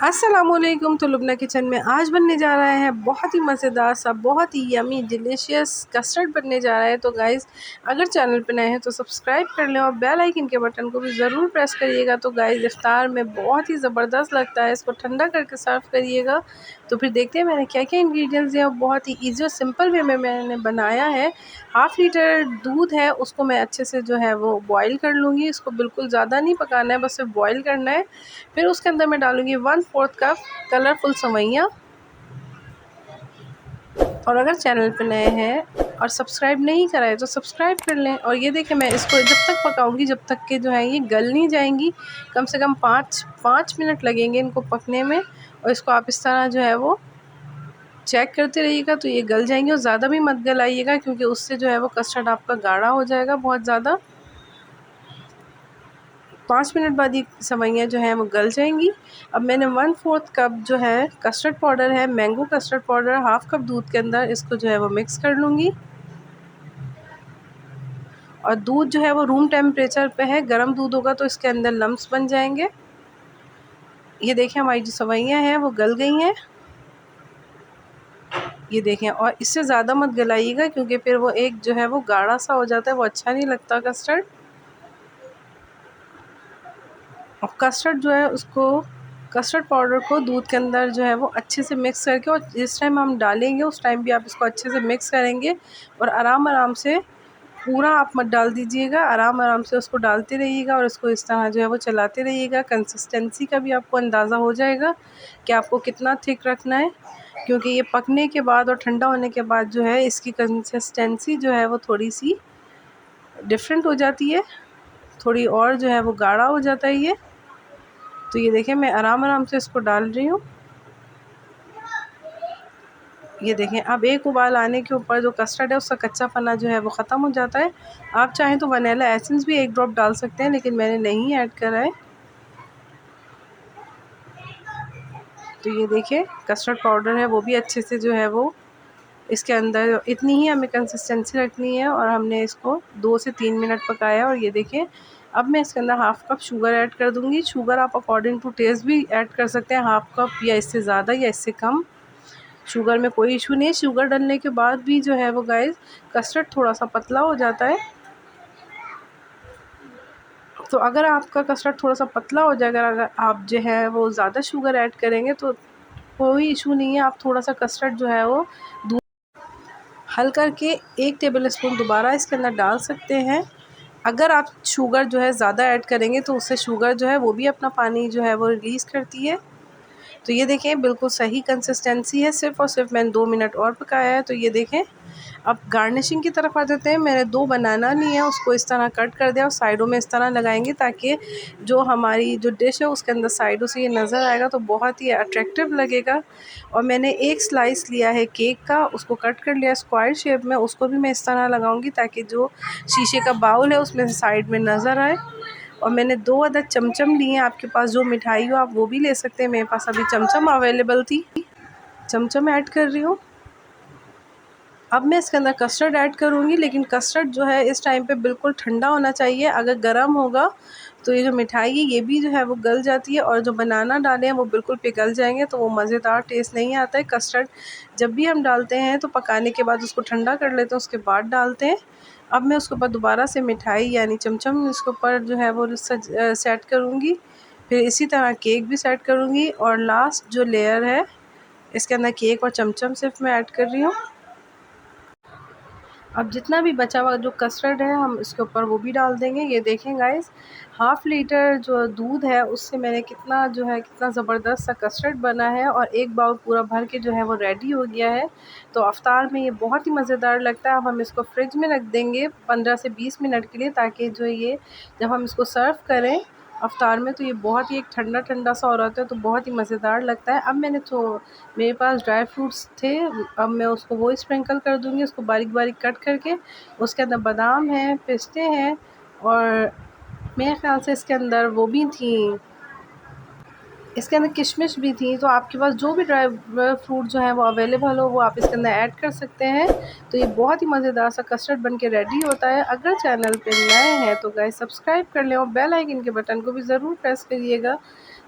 अस्सलाम वालेकुम। तो लुबना किचन में आज बनने जा रहा है बहुत ही मज़ेदार सा, बहुत ही यमी डिलीशियस कस्टर्ड बनने जा रहा है। तो गाइज़, अगर चैनल पे नए हैं तो सब्सक्राइब कर लें और बेल आइकन के बटन को भी ज़रूर प्रेस करिएगा। तो गाइज़, इफ्तार में बहुत ही ज़बरदस्त लगता है, इसको ठंडा करके सर्व करिएगा। तो फिर देखते हैं मैंने क्या क्या इंग्रेडिएंट्स दिए और बहुत ही ईजी और सिंपल वे में मैंने बनाया है। हाफ़ लीटर दूध है, उसको मैं अच्छे से जो है वो बॉयल कर लूँगी। इसको बिल्कुल ज़्यादा नहीं पकाना है, बस सिर्फ बॉयल करना है। फिर उसके अंदर मैं डालूँगी 1/4 कप कलरफुल सेवइयाँ। और अगर चैनल पे नए हैं और सब्सक्राइब नहीं करा है तो सब्सक्राइब कर लें। और ये देखें, मैं इसको जब तक पकाऊंगी जब तक कि जो है ये गल नहीं जाएंगी। कम से कम 5 मिनट लगेंगे इनको पकने में। और इसको आप इस तरह जो है वो चेक करते रहिएगा तो ये गल जाएंगे। और ज़्यादा भी मत गलाइएगा क्योंकि उससे जो है वो कस्टर्ड आपका गाढ़ा हो जाएगा बहुत ज़्यादा। 5 मिनट बाद ये सेवइयाँ जो हैं वो गल जाएंगी। अब मैंने 1/4 कप जो है कस्टर्ड पाउडर है, mango custard powder, half cup दूध के अंदर इसको जो है वो मिक्स कर लूँगी। और दूध जो है वो रूम टेम्परेचर पे है, गर्म दूध होगा तो इसके अंदर लम्स बन जाएंगे। ये देखें, हमारी जो सेवइयाँ हैं वो गल गई हैं। ये देखें, और इससे ज़्यादा मत गलाइएगा क्योंकि फिर वो एक जो है वो गाढ़ा सा हो जाता है, वो अच्छा नहीं लगता कस्टर्ड। और कस्टर्ड जो है उसको, कस्टर्ड पाउडर को दूध के अंदर जो है वो अच्छे से मिक्स करके, और जिस टाइम हम डालेंगे उस टाइम भी आप इसको अच्छे से मिक्स करेंगे। और आराम आराम से, पूरा आप मत डाल दीजिएगा, आराम आराम से उसको डालते रहिएगा और इसको इस तरह जो है वो चलाते रहिएगा। कंसिस्टेंसी का भी आपको अंदाज़ा हो जाएगा कि आपको कितना थिक रखना है, क्योंकि ये पकने के बाद और ठंडा होने के बाद जो है इसकी कंसिस्टेंसी जो है वो थोड़ी सी डिफरेंट हो जाती है, थोड़ी और जो है वो गाढ़ा हो जाता है ये। तो ये देखें, मैं आराम आराम से इसको डाल रही हूँ। ये देखें, अब एक उबाल आने के ऊपर जो कस्टर्ड है उसका कच्चा पना जो है वो ख़त्म हो जाता है। आप चाहें तो वनीला एसेंस भी 1 ड्रॉप डाल सकते हैं, लेकिन मैंने नहीं ऐड करा है। तो ये देखें, कस्टर्ड पाउडर है वो भी अच्छे से जो है वो इसके अंदर, इतनी ही हमें कंसिस्टेंसी रखनी है। और हमने इसको 2 से 3 मिनट पकाया। और ये देखें, अब मैं इसके अंदर हाफ़ कप शुगर ऐड कर दूँगी। शुगर आप अकॉर्डिंग टू टेस्ट भी ऐड कर सकते हैं, हाफ़ कप या इससे ज़्यादा या इससे कम। शुगर में कोई इशू नहीं है। शुगर डालने के बाद भी जो है वो गाइस कस्टर्ड थोड़ा सा पतला हो जाता है। तो अगर आपका कस्टर्ड थोड़ा सा पतला हो जाएगा, अगर आप जो है वो ज़्यादा शुगर ऐड करेंगे तो कोई इशू नहीं है। आप थोड़ा सा कस्टर्ड जो है वो दूध हल करके 1 टेबल स्पून दोबारा इसके अंदर डाल सकते हैं। अगर आप शुगर जो है ज़्यादा ऐड करेंगे तो उससे शुगर जो है वो भी अपना पानी जो है वो रिलीज़ करती है। तो ये देखें, बिल्कुल सही कंसिस्टेंसी है। सिर्फ़ और सिर्फ मैंने 2 मिनट और पकाया है। तो ये देखें, अब गार्निशिंग की तरफ आ जाते हैं। मैंने 2 बनाना लिए हैं, उसको इस तरह कट कर दिया और साइडों में इस तरह लगाएंगे ताकि जो हमारी जो डिश है उसके अंदर साइडों से ये नज़र आएगा तो बहुत ही अट्रैक्टिव लगेगा। और मैंने एक स्लाइस लिया है केक का, उसको कट कर लिया स्क्वायर शेप में, उसको भी मैं इस तरह लगाऊंगी ताकि जो शीशे का बाउल है उसमें से साइड में नज़र आए। और मैंने 2 अदद चमचम लिए हैं, आपके पास जो मिठाई हो आप वो भी ले सकते हैं। मेरे पास अभी चमचम अवेलेबल थी, चमचम ऐड कर रही हूँ। अब मैं इसके अंदर कस्टर्ड ऐड करूँगी, लेकिन कस्टर्ड जो है इस टाइम पे बिल्कुल ठंडा होना चाहिए। अगर गर्म होगा तो ये जो मिठाई है ये भी जो है वो गल जाती है, और जो बनाना डाले हैं वो बिल्कुल पिघल जाएंगे, तो वो मज़ेदार टेस्ट नहीं आता है। कस्टर्ड जब भी हम डालते हैं तो पकाने के बाद उसको ठंडा कर लेते हैं, उसके बाद डालते हैं। अब मैं उसके ऊपर दोबारा से मिठाई यानी चमचम इसके ऊपर जो है वो सेट करूँगी। फिर इसी तरह केक भी सेट करूँगी, और लास्ट जो लेयर है इसके अंदर केक और चमचम सिर्फ मैं ऐड कर रही हूँ। अब जितना भी बचा हुआ जो कस्टर्ड है हम इसके ऊपर वो भी डाल देंगे। ये देखें गाइस, हाफ़ लीटर जो दूध है उससे मैंने कितना जो है कितना ज़बरदस्त सा कस्टर्ड बना है, और एक बाउल पूरा भर के जो है वो रेडी हो गया है। तो अफ्तार में ये बहुत ही मज़ेदार लगता है। अब हम इसको फ्रिज में रख देंगे 15 से 20 मिनट के लिए, ताकि जो ये जब हम इसको सर्व करें अफ्तार में तो ये बहुत ही एक ठंडा ठंडा सा हो रहता है, तो बहुत ही मज़ेदार लगता है। अब मैंने तो मेरे पास ड्राई फ्रूट्स थे, अब मैं उसको वो स्प्रिंकल कर दूँगी, उसको बारीक बारीक कट करके। उसके अंदर बादाम हैं, पिस्ते हैं, और मेरे ख़्याल से इसके अंदर वो भी थी, इसके अंदर किशमिश भी थी। तो आपके पास जो भी ड्राई फ्रूट जो है वो अवेलेबल हो वो आप इसके अंदर ऐड कर सकते हैं। तो ये बहुत ही मज़ेदार सा कस्टर्ड बन के रेडी होता है। अगर चैनल पे नए हैं तो गाइस सब्सक्राइब कर लें और बेल आइकन के बटन को भी ज़रूर प्रेस करिएगा।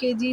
kg